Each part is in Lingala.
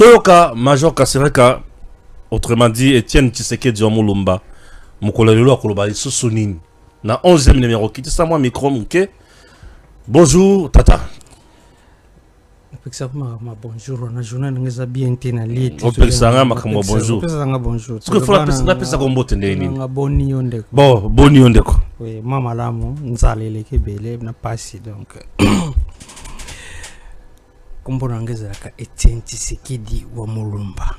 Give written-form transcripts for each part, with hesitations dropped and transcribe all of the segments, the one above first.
Toyoka, Major Kasereka, autrement dit, Etienne Tshisekedi Mulumba, Mukolelo Akoloba, Soussounine, na 11e numéro, qui est moi micro, bonjour, Tata. Bonjour, on a journée nous a bien tenali. On peut s'en bonjour. Bonjour. Ce que faut la ça comme botte ndeni. Boni onde. Bon, boni onde ko. Oui, mama lamu nzalele ke bele na pasi donc. Kombo ngeza ka Etienne Tshisekedi wa Mulumba.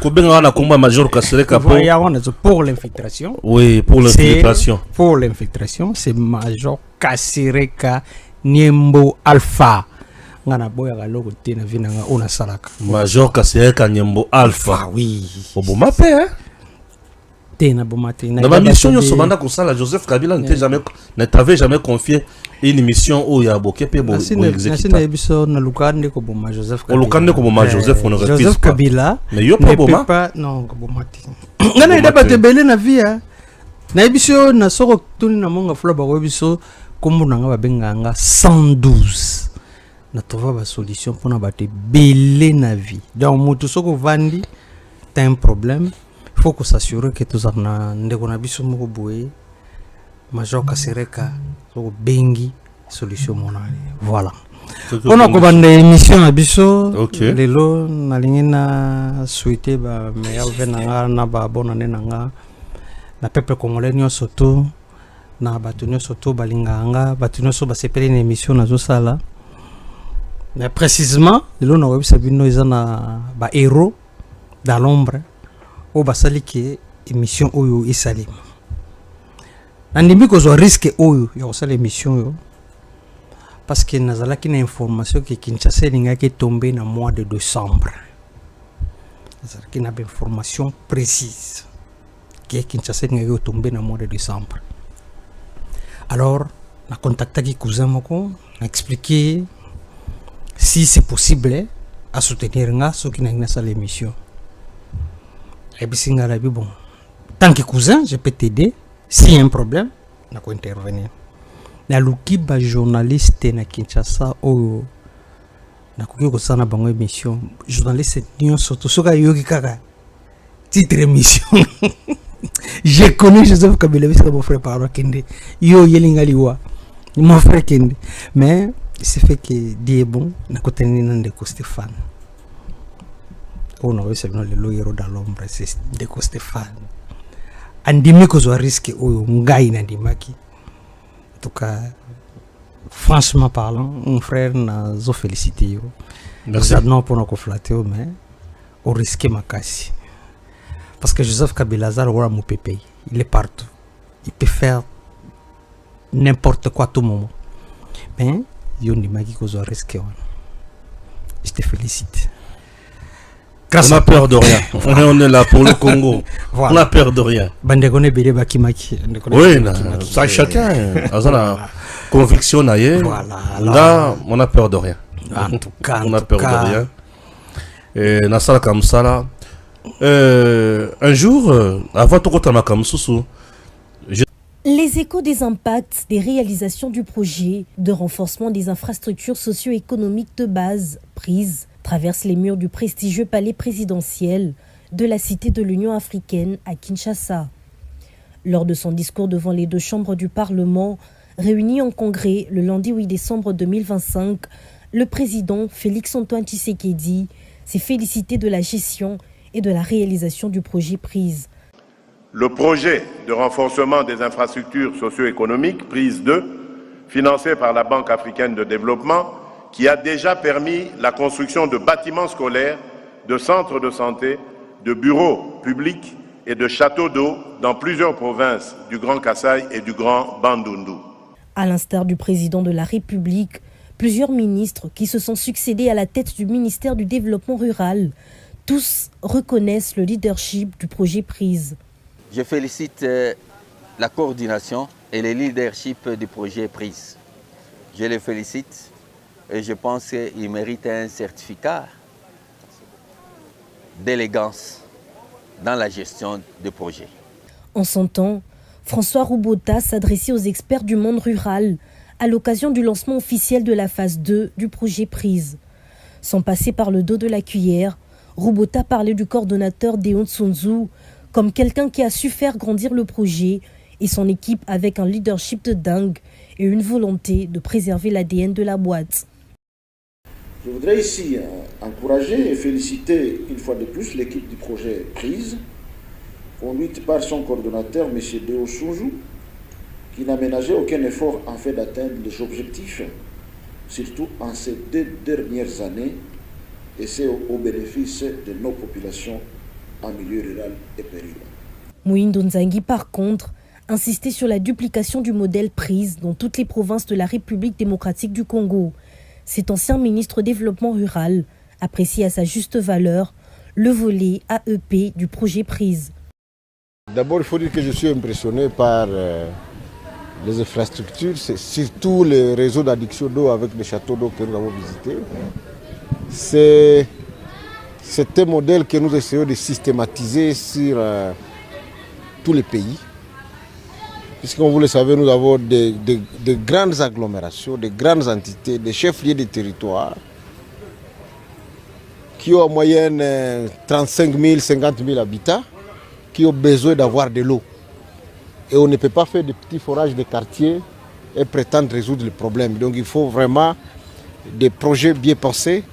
Combien na combat Major Kasereka pour l'infiltration. Oui, pour l'infiltration. Pour l'infiltration, c'est Major Kasereka Niembo Alpha. Ngana boya galoko tena vinanga ona salaka. Major Kasereka Niembo Alpha. Ah oui. Oboma pe hein. Tena bomate. Dans ma mission yo somanda ko sala Joseph Kabila n'avait jamais confié une mission où il y a boké pe bo exécuter. Na biso na lukande ko boma Joseph Kabila. O lukande ko boma Joseph on ne refuse pas. Joseph Kabila. Mais yo pas boma. Non ko bomate. Ngana ida batebele na via. Na biso na soko tuni na monga flo ba ko biso kombo nanga ba benganga 112. Na trouver la solution pour nous battre belé na vie. Donc moto soko vandi t'as un problème, il faut qu'on s'assure que tous na ndeko na biso moko boye Major Kasereka soko bengi solution monali. Voilà. On a commandé émission na biso lelo na lingina souhaiter ba meilleur venanga na ba bonne année nanga na peuple congolais nyo surtout na batunyo surtout balinganga batunyo so ba sepeli na émission na zo sala. Mais précisément, le nom est un héros dans l'ombre au basali qui émission oyo et salim. Nandimi ko zo risque oyo ya osala émission parce que nazala ki na information que Kinshasa linga ki tombé na mois de décembre. Nazala ki na information précise que Kinshasa linga ki tombé na mois de décembre. Alors, na contacté ki cousin moko, na expliqué si c'est possible à soutenir ceux qui n'ont pas l'émission. Et puis, bon, tant que cousin, je peux t'aider. S'il y a un problème, je peux intervenir. Na lukiba journaliste na Kinshasa o na kuki sana bango émission journaliste nyo surtout soka yoki kaka titre émission. J'ai connu Joseph Kabila parce que mon frère parle kende yo yelingaliwa mon frère kende mais c'est fait que Dieu est bon, na koteni ndeko Stéphane. On a vu le loyero dans l'ombre, c'est ndeko Stéphane. Andimi ko zo risque oyo ngai na ndimaki. En tout cas, franchement parlant, mon frère n'a zo félicité yo. Merci. Non pour nous flatter mais au risque makasi. Parce que Joseph Kabila zara wala mo pépé, il est partout. Il peut faire n'importe quoi à tout moment. Mais je te félicite. On n'a peur de rien. On est là pour le Congo. Voilà. On n'a peur de rien. Oui, ça chacun a conviction. Là, on n'a peur de rien. En tout cas, on n'a peur de rien. Et Nassala comme ça là. Un jour, avant tout le comme Soussou. Les échos des impacts des réalisations du projet de renforcement des infrastructures socio-économiques de base prises traversent les murs du prestigieux palais présidentiel de la Cité de l'Union africaine à Kinshasa. Lors de son discours devant les deux chambres du Parlement, réunies en congrès le lundi 8 décembre 2025, le président Félix-Antoine Tshisekedi s'est félicité de la gestion et de la réalisation du projet prise. Le projet de renforcement des infrastructures socio-économiques, prise 2, financé par la Banque africaine de développement, qui a déjà permis la construction de bâtiments scolaires, de centres de santé, de bureaux publics et de châteaux d'eau dans plusieurs provinces du Grand Kasaï et du Grand Bandundu. À l'instar du président de la République, plusieurs ministres qui se sont succédés à la tête du ministère du Développement rural, tous reconnaissent le leadership du projet prise. Je félicite la coordination et le leadership du projet prise. Je les félicite et je pense qu'ils méritent un certificat d'élégance dans la gestion du projet. En son temps, François Roubota s'adressait aux experts du monde rural à l'occasion du lancement officiel de la phase 2 du projet prise. Sans passer par le dos de la cuillère, Robota parlait du coordonnateur Deon Tsunzu comme quelqu'un qui a su faire grandir le projet et son équipe avec un leadership de dingue et une volonté de préserver l'ADN de la boîte. Je voudrais ici encourager et féliciter une fois de plus l'équipe du projet Prise, conduite par son coordonnateur, M. Deon Tsunzu, qui n'a ménagé aucun effort en fait d'atteindre les objectifs, surtout en ces 2 dernières années, et c'est au bénéfice de nos populations en milieu rural et périurbain. Mouindo Nzangi, par contre, insistait sur la duplication du modèle Prise dans toutes les provinces de la République démocratique du Congo. Cet ancien ministre développement rural apprécie à sa juste valeur le volet AEP du projet Prise. D'abord, il faut dire que je suis impressionné par les infrastructures, c'est surtout le réseau d'adduction d'eau avec les châteaux d'eau que nous avons visités. C'est un modèle que nous essayons de systématiser sur tous les pays. Puisque, comme vous le savez, nous avons de grandes agglomérations, de grandes entités, des chefs-lieux de territoire qui ont en moyenne 35 000, 50 000 habitants qui ont besoin d'avoir de l'eau. Et on ne peut pas faire des petits forages de quartier et prétendre résoudre le problème. Donc il faut vraiment des projets bien pensés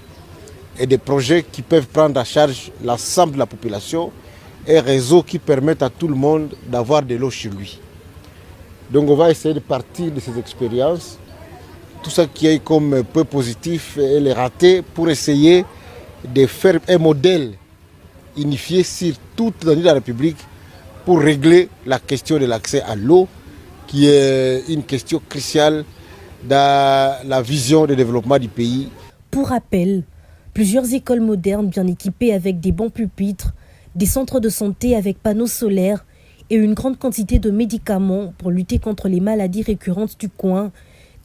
et des projets qui peuvent prendre en charge l'ensemble de la population et réseaux qui permettent à tout le monde d'avoir de l'eau chez lui. Donc on va essayer de partir de ces expériences, tout ça qui est comme peu positif et les rater pour essayer de faire un modèle unifié sur toute la République pour régler la question de l'accès à l'eau, qui est une question cruciale dans la vision de développement du pays. Pour rappel, plusieurs écoles modernes bien équipées avec des bons pupitres, des centres de santé avec panneaux solaires et une grande quantité de médicaments pour lutter contre les maladies récurrentes du coin,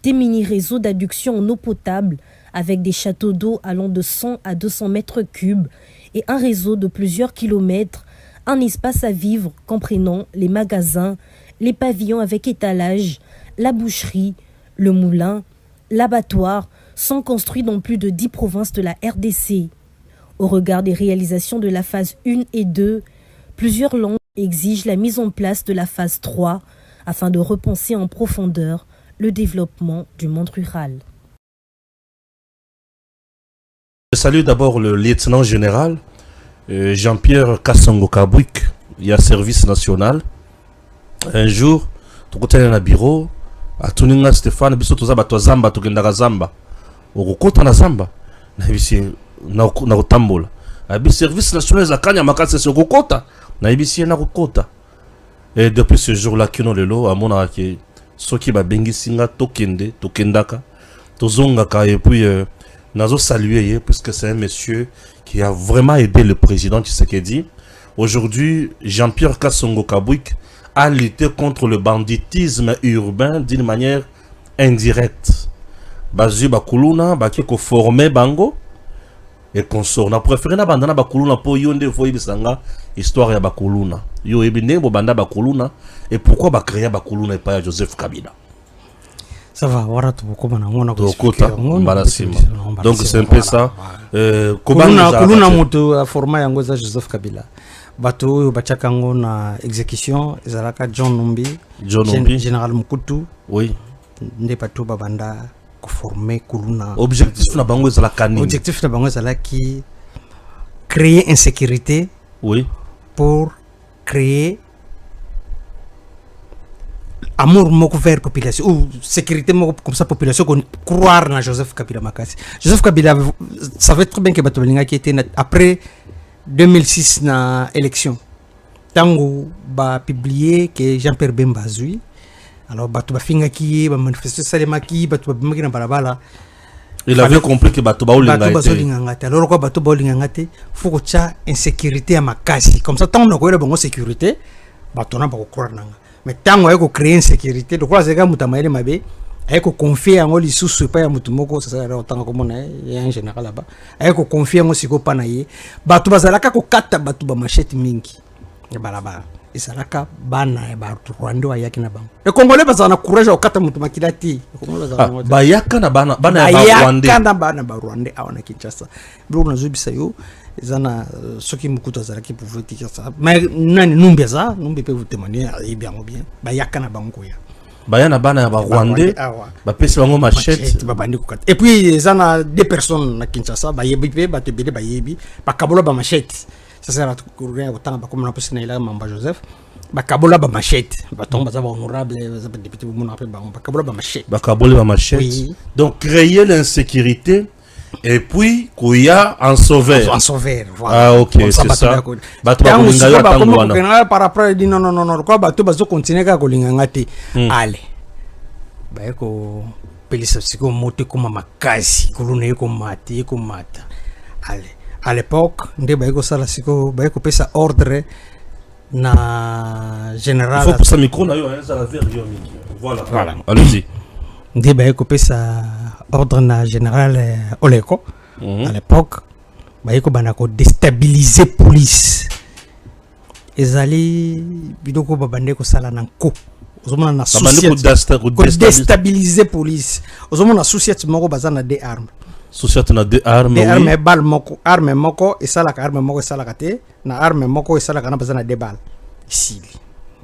des mini-réseaux d'adduction en eau potable avec des châteaux d'eau allant de 100 à 200 mètres cubes et un réseau de plusieurs kilomètres, un espace à vivre comprenant les magasins, les pavillons avec étalage, la boucherie, le moulin, l'abattoir, sont construits dans plus de 10 provinces de la RDC. Au regard des réalisations de la phase 1 et 2, plusieurs langues exigent la mise en place de la phase 3 afin de repenser en profondeur le développement du monde rural. Je salue d'abord le lieutenant général Jean-Pierre Kassongo Kabwik, il y a service national. Un jour, tu côté dans le bureau, à Tuninga Stéphane, biso toza bato zamba tukendaka zamba. Okokota na zamba, na bisi na otambola. Abi service national za kanya makase se okokota, na bisi na okokota. Et depuis ce jour-là kino lelo amona ke soki ba bengi singa tokendaka, tozongaka et puis nazo saluer puisque c'est un monsieur qui a vraiment aidé le président Tshisekedi. Aujourd'hui, Jean-Pierre Kassongo Kabwik a lutté contre le banditisme urbain d'une manière indirecte. Bazu bakuluna bakeko formé bango et consort. Na préféré na bandana bakuluna po yonde foi bisanga histoire ya bakuluna. Yo ebine bo banda bakuluna et pourquoi ba créer bakuluna et pas Joseph Kabila. Ça va, voilà tout comme on a donc c'est un peu ça. Kuluna moto a formé yango za Joseph Kabila. Bato bachakango na exécution ezalaka John Numbi, général Mukutu. Oui. Nde bato babanda ko former Kuluna. Objectif na bango ezalaka nini? Objectif na bango ezalaki créer insécurité. Oui. Pour créer amour moko vers population ou sécurité moko comme ça population qu'on croire na Joseph Kabila makasi. Joseph Kabila savait très bien que bato balinga qui était après 2006 na élection. Tango ba publié que Jean-Pierre Bemba zui. Alors bato ba finga ki ba manifester salema ki bato ba bimaki na balabala. Il avait compris que bato ba olinga ngate. Alors quoi bato ba olinga ngate faut que cha insécurité à makasi. Comme ça tant on a quoi bongo sécurité bato na ba ko croire nanga. Mais tant on a créé une sécurité, donc là c'est comme mutamaïle mabe, avec confier en lui sous pas ya mutumoko, ça sert autant comme on est en général là-bas, avec confier en siko panaye, batu bazalaka ko kata batu ba machette mingi, balaba. ezalaka bana ya Rwanda wayaki na bango. Les Congolais bazana courage okata mutu makilati. Bayaka na bana ya Rwanda. Bayaka na bana ba Rwanda awana Kinshasa. Bro nazobisa yo ezana soki mukuta zalaki pouvoir tikasa. Mais nani numbi za, numbi peut vous témoigner bien ou bien. Bayaka na bango ya. Bayana bana ya Rwanda. Ba pesa bango machette babandi kokata. Et puis ezana deux personnes na Kinshasa bayebi pe batebele bayebi bakabola ba machette. Ça sert à courir autant comme on a posé là Mamba Joseph bakabola ba machette batomba za honorable za député mon appel bakabola ba machette oui. Donc créer l'insécurité et puis kuya en sauveur voilà. Ah OK c'est ça bato ba kolinga yo tango wana par rapport dit non quoi bato bazo continuer ka kolinga ngati allez ba ko pelisa siko mote comme makasi kulune ko mati ko mata allez. À l'époque, ndé baiko sala siko baiko pesa ordre na général. Il faut ça micro na yo ça la version. Voilà. Allez-y. Ndé baiko pesa ordre na général Oleko. À l'époque, baiko banako déstabiliser police. Ezali bidoko babande ko sala na ko. Ozomona na société ko déstabiliser police. Ozomona société moko bazana des armes. Société na des armes. Des armes bal moko, arme moko et ça la arme moko et ça la kate, na arme moko et ça la kana bazana des balles. Ici.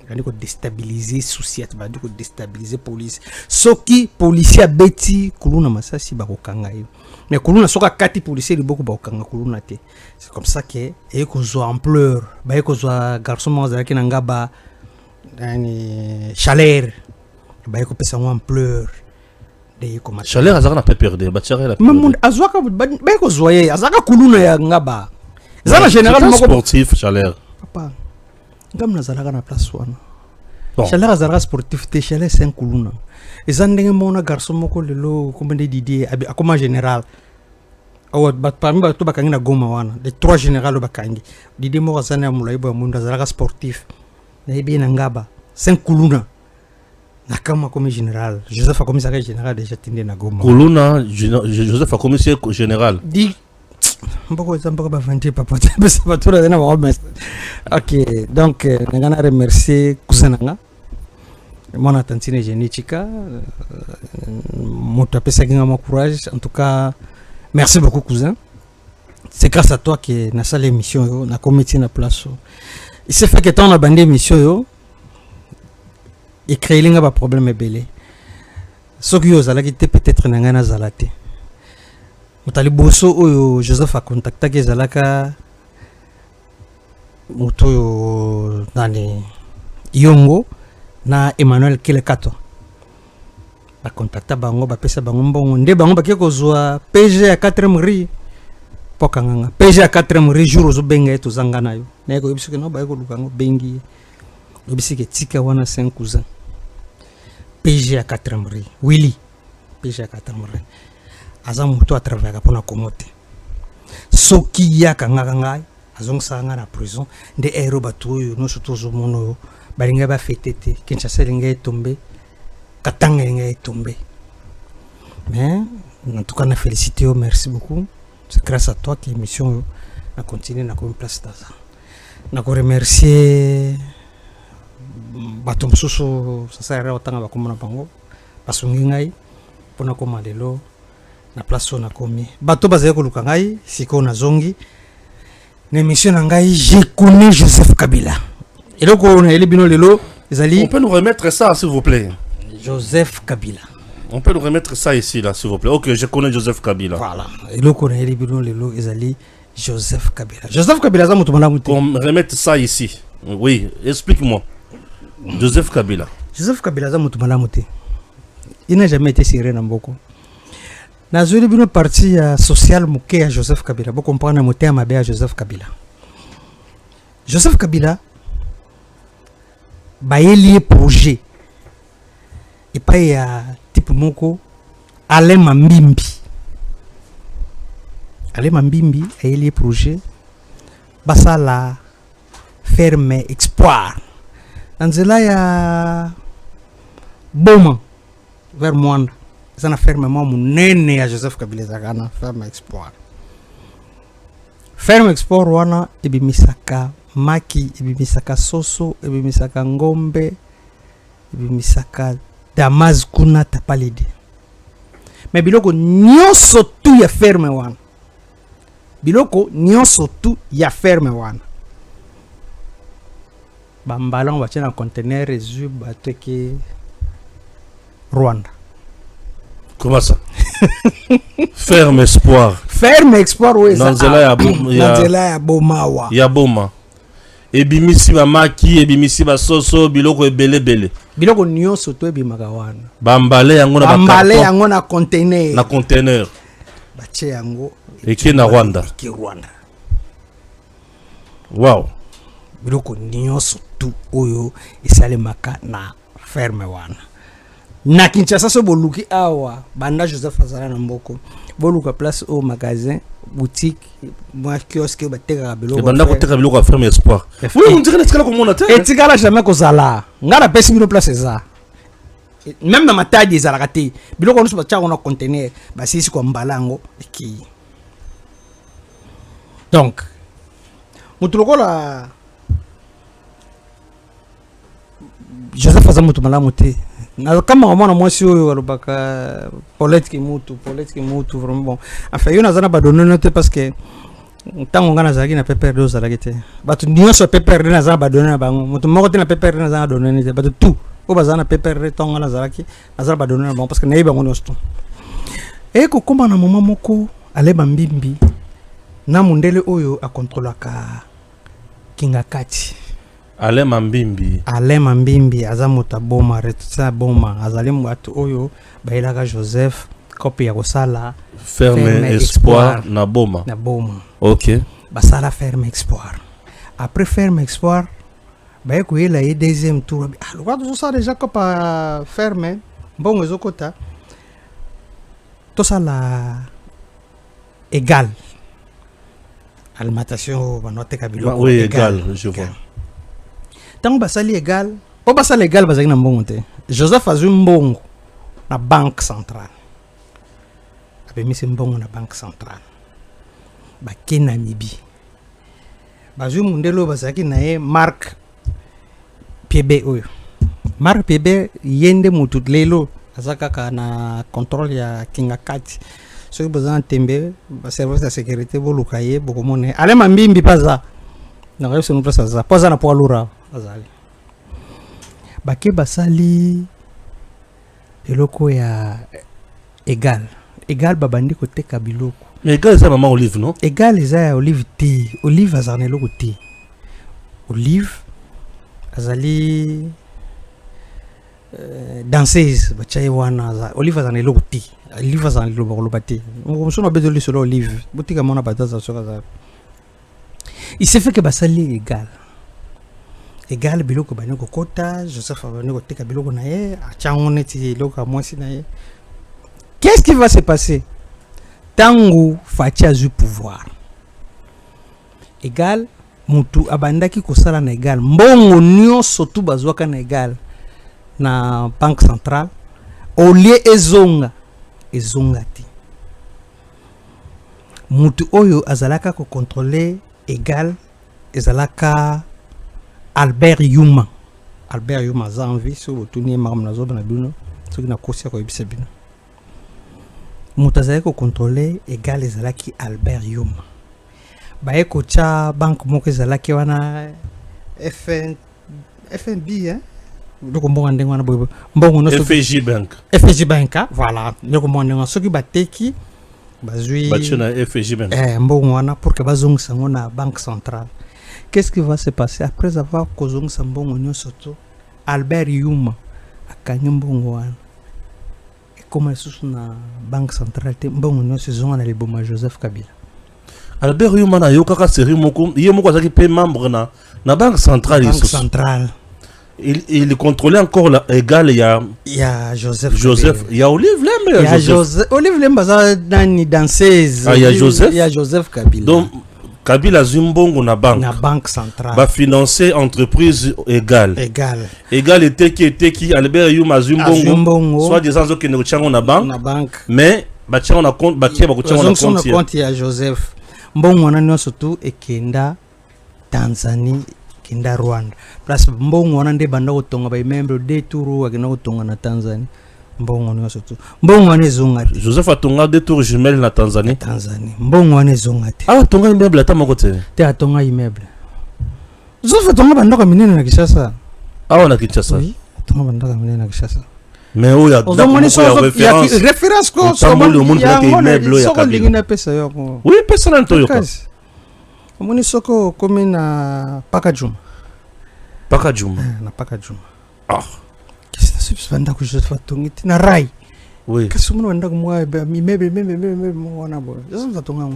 On ko déstabiliser société, ba ko déstabiliser police. Soki policier beti kuluna masasi ba ko kanga yo. Mais kuluna soka kati policier liboko ba ko kanga kuluna te. C'est comme ça que e ko zo ampleur, ba e ko zo garçon mo za kina ngaba yani chaleur. Ba e ko pesa ampleur. Chaleur azaka na pe perdre ba tirer la mamun azwaka ba ko zoye azaka kuluna ya ngaba zana général moko sportif chaleur papa ngam na zalaka na place wana chaleur azaka sportif te chaleur c'est kuluna ezandenge mona garçon moko lelo komande Didier abi akoma général awa bat parmi ba to bakangi na Goma wana les trois généraux bakangi Didier mo zana mulai ba munda zalaka sportif na ibi na ngaba c'est kuluna. Nakama comme général, Joseph a commissaire général déjà tindé na Goma. Kuluna Joseph a commissaire général. Di mboko zamboko ba vandi papa ça va tout la na OK, donc ngana remercier cousin nga. Mon attention génétique moto pesa kinga mo courage en tout cas merci beaucoup cousin. C'est grâce à toi que na salle émission yo na comité na place. Il s'est fait que tant na bande émission yo et créer l'inga problème belé ce qui ose qui était peut-être n'angana zalate mutali bosso oyo Joseph a contacté que zalaka muto nani Yongo na Emmanuel Kilekato ba contacta bango ba pesa bango mbongo nde bango ba keko zwa PG à 4e rue pokanganga PG à 4e rue jour zo benga eto zangana yo na ko biso no ba ko lukango bengi obisike tika wana 5 cousins PG à 4e rue Willy PG à 4e rue aza muto a travailler pour na komote soki ya kanga ngai azong sanga na prison nde ero batu yo no surtout zo mono balinga ba fetete Kinshasa linga tomber Katanga linga tomber mais en tout cas na féliciter merci beaucoup c'est grâce à toi que l'émission a continué na comme place ça na ko remercier bato mosusu sasa era otanga bakomona bango basungi ngai pona komandelo na place na komi bato bazali koluka ngai siko na zongi na émission na ngai je connais Joseph Kabila eloko na elibino lelo ezali on peut nous remettre ça s'il vous plaît Joseph Kabila on peut nous remettre ça ici là s'il vous plaît OK je connais Joseph Kabila voilà eloko na elibino lelo ezali Joseph Kabila za mutu malamu te on remettre ça ici oui explique-moi Joseph Kabila za mutu malamu te il n'a jamais été serré na mboko na zoli bino parti social muke ya Joseph Kabila bo comprendre moté mabe ya Joseph Kabila bayeli projet et pas ya type moko Alain Mambimbi ayeli projet basala ferme espoir Anzela ya Boma vers Mwanda sana ferme mamu nene ya Joseph Kabila zakana ferme espoir wana ebimisaka maki ebimisaka soso, ebimisaka ngombe, ebimisaka damaz kuna tapalidi. Mais biloko nyonso tu ya ferme wana. Biloko nyonso tu ya ferme wana. Bambalon batie na conteneur ezu bateki Rwanda. Comment ça? Ferme espoir. Ferme espoir oui ça. Nanzela ya bomawa. Ya boma. Ebimisi ba maki, ebimisi ba soso, biloko ebele. Biloko nyonso to ebimaka wana. Bambale yango na bambale yango na conteneur. Na conteneur. Batie yango eke na Rwanda. Eke Rwanda. Wow. Biloko nyonso tu oyo esalemaka na ferme wana. Na Kinshasa so boluki awa banda Joseph azala na mboko boluka place au magasin boutique moi kiosque bateka biloko banda ko teka biloko ferme espoir. Oui, on dirait que comme on a et tigala jamais ko zala ngara pesi bino place za même na matadi za rakati biloko nso bacha on a conteneur basisi ko mbalango eki. Donc mutuloko la Joseph azala mutu malamu te. Kama on a moi si alobaka politique mutu vraiment bon enfin yo nazana ba donner note parce que tango ngana zaki na paper do zalaki te batu nyonso paper na za ba donner na bango mutu moko te na paper na za donner te batu tout ko bazana paper tonga na zalaki nazala ba donner na bango parce que naiba ngono sto e ko koma na mama moko aleba mbimbi na mundele oyo a controlaka kinga kati Alema Mbimbi azamuta boma retsa boma azali mwatu oyo bailaka Joseph copie ya kosala ferme espoir na boma. OK. Basala ferme espoir. Après ferme espoir ba ekoyela ye deuxième tour. Ah lokwa to ça déjà ko pa ferme bon ezokota. To sala égal. Alimentation banote kabilo. Oui, égal, je vois. Tant basali égal, o basali égal bazaki na mbongo te. Joseph azui mbongo na banque centrale. Abemisi mbongo na banque centrale. Bake Namibie. Bazui mundelo bazaki na ye Marc PB oyo. Marc PB yende mutu lelo azaka na contrôle ya kinga kati. Soki bazana tembe ba service de sécurité boluka ye bokomone. Alema Mbimbi paza. Na reso no place za. Paza na poids lourd. Azali bake basali eloko ya égal babandi ko teka biloko mais égal ça maman Olive non égal eza ya Olive te Olive azana eloko te Olive azali danseuse bachai wana Olive azana eloko te Olive azana eloko te msono bedoli solo Olive botika mona bataza soka il s'est fait que basali égal biloko bani ko kota Joseph bani ko teka biloko na ye achango neti loka mwasi na ye. Qu'est-ce qui va se passer tangu Fachi azu pouvoir égal mutu abandaki ko sala na égal mbongo nyonso tu bazwaka na égal na banque centrale au lieu ezonga ti mutu oyo azalaka ko contrôler égal ezalaka Albert Yuma zanvi so tuni maram na zoba na bino so na kosia ko ibisa bino mutazali ko contrôler égal ezalaki Albert Yuma ba eko cha banque moko ezalaki wana FNB ndoko mbongo ndenge wana bobo mbongo no FG Bank voilà ndoko mbongo ndenge soki bateki bazui bachona FG Bank mbongo wana pour que bazongisa ngona banque centrale. Qu'est-ce qui va se passer après avoir causé Sambongo Nyosoto? Albert Yuma akanyi mbongo wana. Et comment est-ce na banque centrale te mbongo nyonso zonga na liboma Joseph Kabila. Albert Yuma na yokaka seri moko ye moko azaki pe membre na banque centrale. Banque centrale. Il contrôlait encore l'égal il y a Joseph il y a Olive Lembe. Il y a Joseph Olive Lembe za nani danseuse. Ah, il y a Joseph Kabila. Donc Kabila Zumbongo na banque centrale. Va financer entreprise égal était qui Albert Yuma Zumbongo soit des gens qui ne tient na banque mais ba tient on a compte ba tient ba tient on a compte il y a Joseph mbongo na nyo surtout ekenda Tanzanie kinda Rwanda plus mbongo wana nde banda kotonga ba membre de tours akina kotonga na Tanzanie mbongo ni surtout mbongo wana ezongati Joseph atonga de tours jumelles na Tanzanie mbongo wana ezongati atonga immeuble ata moko te atonga immeuble Joseph atonga banda ko minene na Kinshasa na Kinshasa atonga banda ko minene na Kinshasa mais où ya référence ko le monde là que immeuble ya kabila pesa yoko oui pesa na to yoko omoni soko komi na Pakajuma na Pakajuma kisa subs banda ko Joseph atongi na rai oui kasi mwana banda ko mwa immeuble wana bo Joseph atonga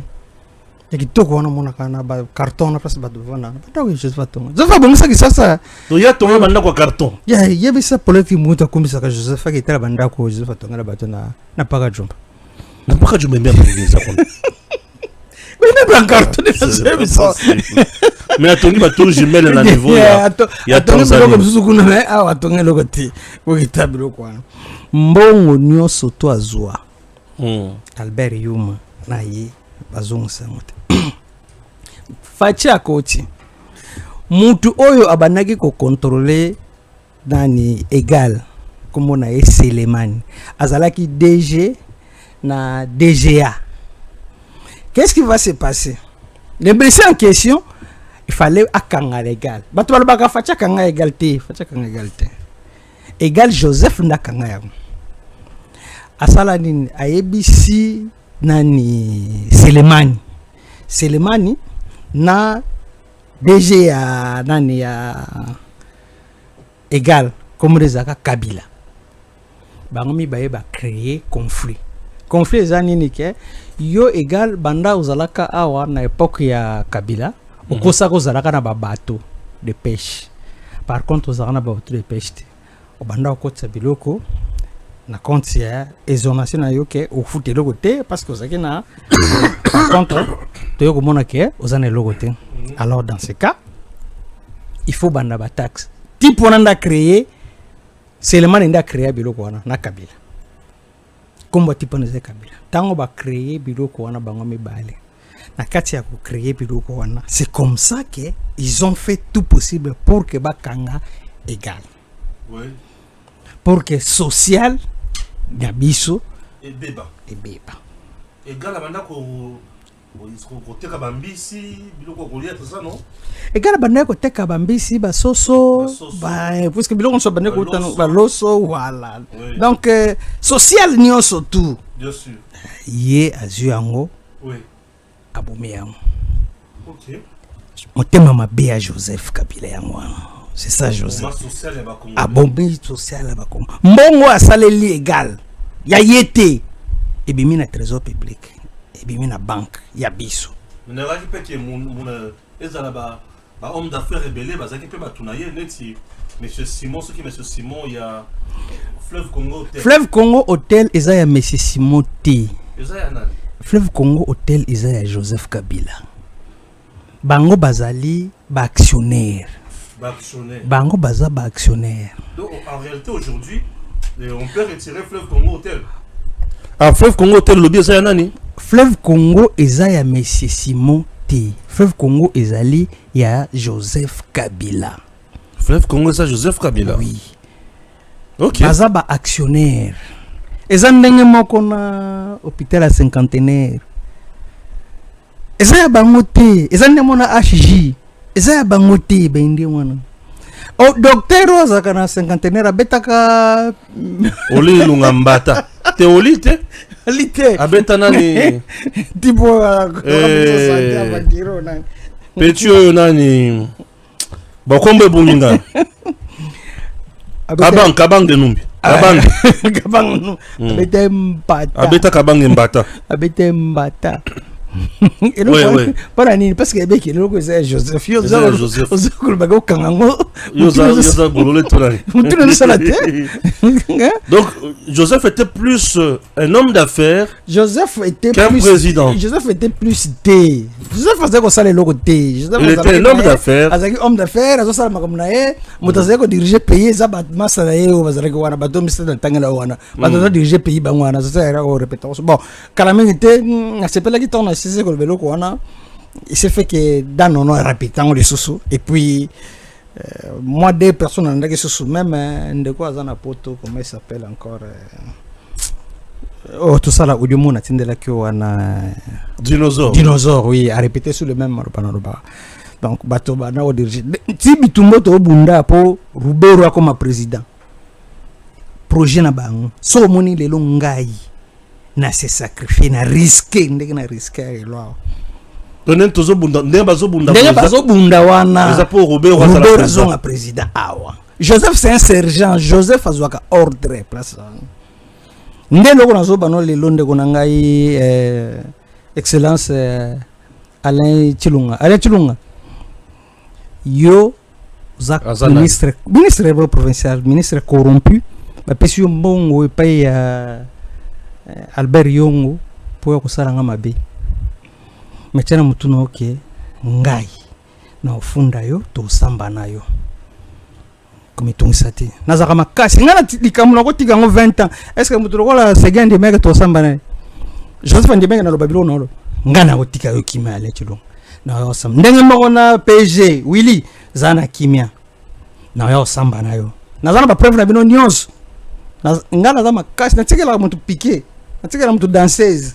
kitoko wana mona kana ba carton na place ba devant banda ko Joseph atonga Joseph bongisa kisasa to ya tonga banda ko carton yebisa poleki muta kumbisa ka Joseph akitala banda ko Joseph atonga na bato na Pakajuma mbia mbisa kono mais même en carton de ça mais atongi ba tour jumelle na niveau ya Tanzanie comme sukuna mais atonga lokoti ko kitabilo kwa mbongo nyoso to azwa Albert Yuma na ye bazongisa mote facha koti mutu oyo abanaki ko contrôler nani égal comme on a Selemani azalaki DG na DGA. Qu'est-ce qui va se passer? Le blessé en question, il fallait akanga égal. Batu balobaka facha kanga égalité, égal Joseph ndakanga yango. Asala nini ayebisi nani Selemani na DG ya nani ya égal comme rezaka Kabila. Bango mi baye ba créer conflit ezani ke yo égal banda uzalaka awa na époque ya Kabila okosa ko zalaka na babato de pêche. Par contre uzalaka na babato de pêche obanda okotsa biloko na compte ya exonération na yo ke ofute loko te parce que ozaki na par contre to yo komona ke ozana loko te. Alors dans ce cas il faut banda ba taxe type on a créé Selemani nda créer biloko wana na Kabila kombo type on a Kabila tango ba créer biloko wana bango mibale na kati ya ko créer biloko wana c'est comme ça que ils ont fait tout possible pour que bakanga égal pour que social Gabiso et beba égal abanda ko teka bambisi biloko kolia tout ça non égal abanda ko teka bambisi ba soso ba puisque biloko so banda ko tano ba loso voilà donc social nyonso tout bien sûr yé azuango oui abomé yango OK motema mabe ya Joseph Kabila yango c'est ça Joseph abomé social ba Congo mbongo asaleli égal ya yete ebimi na trésor public ebimi na banque ya biso na raki peke mon ezala ba homme d'affaires rebelle bazaki pe batunaye neti monsieur Simon il y a Fleuve Congo Hotel eza ya monsieur Simon T eza ya nani Fleuve Congo Hotel eza ya Joseph Kabila bango bazali ba actionnaire bango baza ba actionnaire donc en réalité aujourd'hui on peut retirer Fleuve Congo Hotel. Fleuve Congo Hotel lobby eza ya nani? Fleuve Congo eza ya monsieur Simon T. Fleuve Congo ezali ya Joseph Kabila. Fleuve Congo eza Joseph Kabila. Oui. OK. Baza ba actionnaire. Eza ndenge moko na hôpital à cinquantenaire. Eza ya bango te, eza ndenge mona HJ. Eza ya bango te bende wana. Oh, docteur Ozaka na cinquantenaire abetaka Oli Lungambata. Te oli te? Oli te. Abeta nani? Tipo Petio nani? Bakombe buminga. Kabang de numbi. Kabang. Abeta mbata. Abeta kabang mbata. Abeta mbata. Oui. Para nini parce que beki loko c'est Joseph Joseph ozokul bago kangango yoza bolole tonali mutu na tête. Donc Joseph était plus un homme d'affaires Joseph était qu'un plus président. Joseph était plus T. Joseph faisait ko sala loko T. Il était un homme d'affaires. Azaki homme d'affaires azo sala makamna ye mutaze ko diriger pays za ba masala ye o bazalaki wana ba domi c'est dans tangela wana ba diriger pays ba wana ça era ko répéter bon kalamingi te na sepela ki tona c'est que le wana il s'est fait que dans nos répétant les sous et puis moi des personnes en qui sous même de quoi zana poto comment il s'appelle encore oh tout ça là où du monde attendait là que on a dinosaure oui a répété sur le même marba donc bato bana o dirige ti bitumbo to bunda po Rubero comme président projet na bango so moni le longai na se sacrifier na risquer ndenge na risquer lo tonen tozo bunda ndenge bazo bunda wana za po Rubero zonga président awa Joseph c'est un sergent Joseph azwaka ordre place ndelo ko nazo bano le londe ko ngai excellence Alain Chilunga yo za ministre provincial ministre corrompu ba pesi mbongo e pay Albert Yongo pour ko salanga mabe metena mutuno ke ngai na ofunda yo to samba nayo comme tungsati nazaka makasi ngana likamuna ko tigango 20 ans est-ce que mutuno ko la seconde mec to samba na Joseph Ndemenge na lo babilo no ngana ko tika yo kimia ale chilo na yo sam ndenge moko na PG Willy zana kimia na yo samba nayo nazana ba preuve na bino nyonso ngana za makasi na tikela mutu piqué na tikela mutu danseuse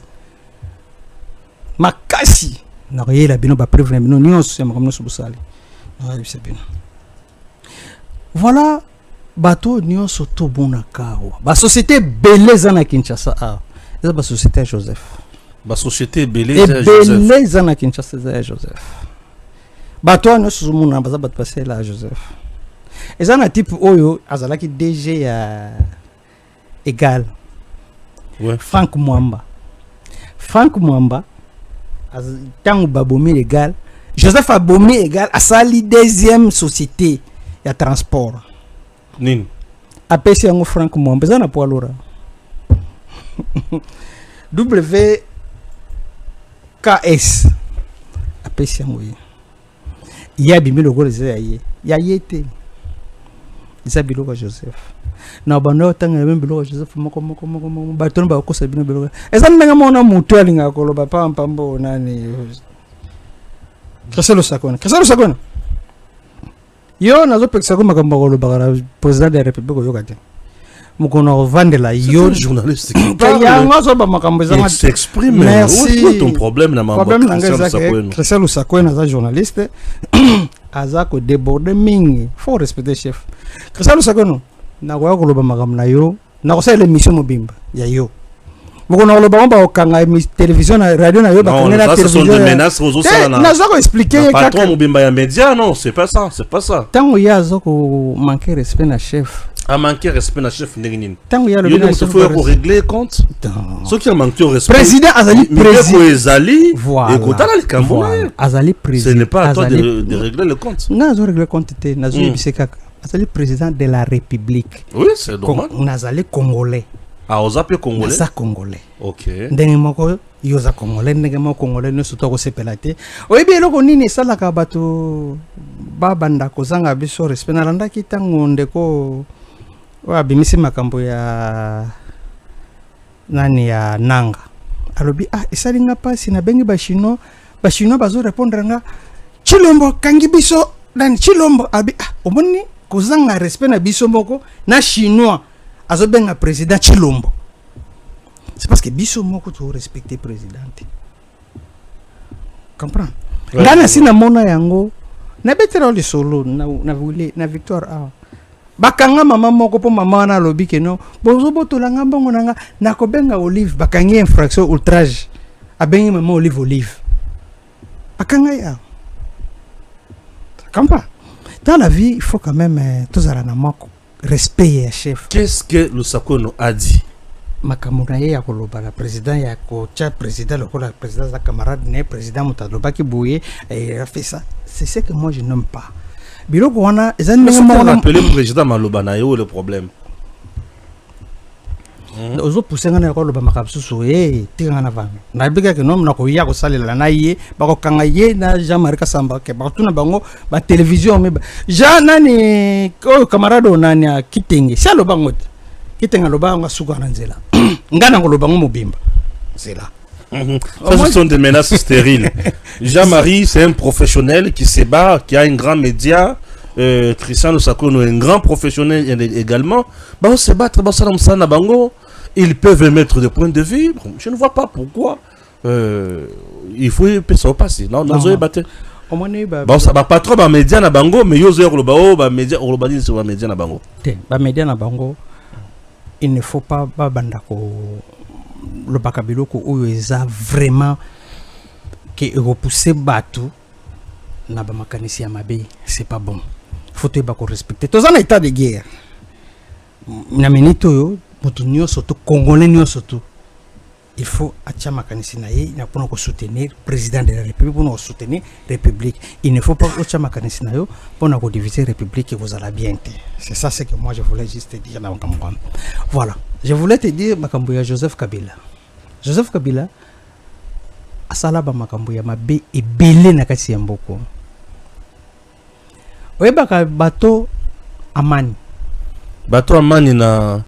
makasi na yela bino ba preuve na bino nyonso ya makamno subusali na yebisa bino voilà bato nyonso to bona kawa ba société beleza na Kinshasa eza ba société Joseph ba société beleza na Kinshasa za Joseph bato nyonso muna baza bat passer la Joseph eza na type oyo azalaki DG ya égal ouais. Franck Mwamba tango babomi égal Joseph abomi égal asali deuxième société ya transport nini apesi yango Franck Mwamba eza na poids lourd WKS apesi yango ya bimi logo eza ya yete eza biloko Joseph na bando tanga même biloko Joseph moko baton ba ko sabino biloko eza ndanga mona mutu alinga ko loba pa mpambo nani Kaselo Sakona yo nazo pekisa ko makambo ko loba président de la République yo kati mukono vandela yo journaliste ya ngazo ba makambo za s'exprime. Merci. Ton problème na mambo Kaselo Sakona za journaliste azako déborder mingi faut respecter chef Kaselo Sakona na kwa ko loba makambo na yo na ko sa l'émission mobimba ya yo mukono loba ba okanga télévision na radio na yo ba kanga na télévision na zako expliquer patron mobimba ya média non c'est pas ça tango ya zako manquer respect na chef a manquer respect na chef ndengini tango ya le il faut régler compte ce qui a manqué au respect président azali président ezali voilà écoutez là le Cameroun azali président ce n'est pas à toi de régler le compte na zo régler compte te na zo biseka azali président de la République oui c'est normal nazali congolais ozape congolais ça congolais OK ndenge moko yoza congolais ndenge moko congolais ne surtout ko sepela te oyebi eloko nini salaka bato babanda kozanga biso respect na landa kitango ndeko wa bimisi makambo ya nani ya nanga alobi isalinga pasi na bengi ba chinois bazo répondre nga Chilombo kangi biso dan Chilombo abi omoni kozanga respect na biso moko na chinois azobenga président Chilombo c'est parce que biso moko to respecter président comprends ngana sina mona yango na betero le solo na victoire bakanga mama moko po mama na lobi ke no bozo botolanga mbongo nanga na kobenga Olive bakangi infraction outrage abengi mama Olive bakanga ya comprends dans la vie il faut quand même tous à la moko respect chef. Qu'est-ce que le Sakono a dit? Makamuna ya koloba la président ya ko cha président le président sa camarade né président Mutaloba qui bouillé et a fait ça. C'est ce que moi je n'aime pas. Biloko wana ezani on appelé président Maloba na yo le problème. Ozo poussenga na ko loba makabsusu tingana vanga. Na biga ke nom na ko ya ko salela na ye ba ko kanga ye na Jean-Marie Kasamba ke ba tuna bango ba télévision me ja nani ko camarade nani a kitenge sha lo bango kitenga lo bango suka na nzela ngana ko lo bango mobimba nzela Ça, ce sont des menaces stériles. Jean-Marie, c'est un professionnel qui se bat, qui a un grand média. Christian Lusakono est un grand professionnel également. Bah, on se bat, ils peuvent émettre des points de vue. Bon, je ne vois pas pourquoi. Il faut que ça passe. Non, nous avons battu. Bon, ça va pas trop dans les médias na bango, mais yo zéro le bao, bah médias, on le badi sur les médias na bango. Bah médias na bango, il ne faut pas bandako le bakabilo ko oyo eza vraiment que repousser bateau na ba makanisi ya mabe, c'est pas bon. Faut te ba ko respecter. Tous en état de guerre. Na minito yo, mutu nyo surtout congolais nyo surtout. Il faut attirer makanisi na ye na pour soutenir président de la République, pour soutenir République. Il ne faut pas attirer makanisi na yo pour diviser République et vous allez bien. C'est ça ce que moi je voulais juste te dire dans Kamouan. Voilà. Je voulais te dire Makambouya Joseph Kabila. Joseph Kabila asala ba Makambouya mabe ebele na kati ya mboko. Oyeba ka bato amani. Bato amani na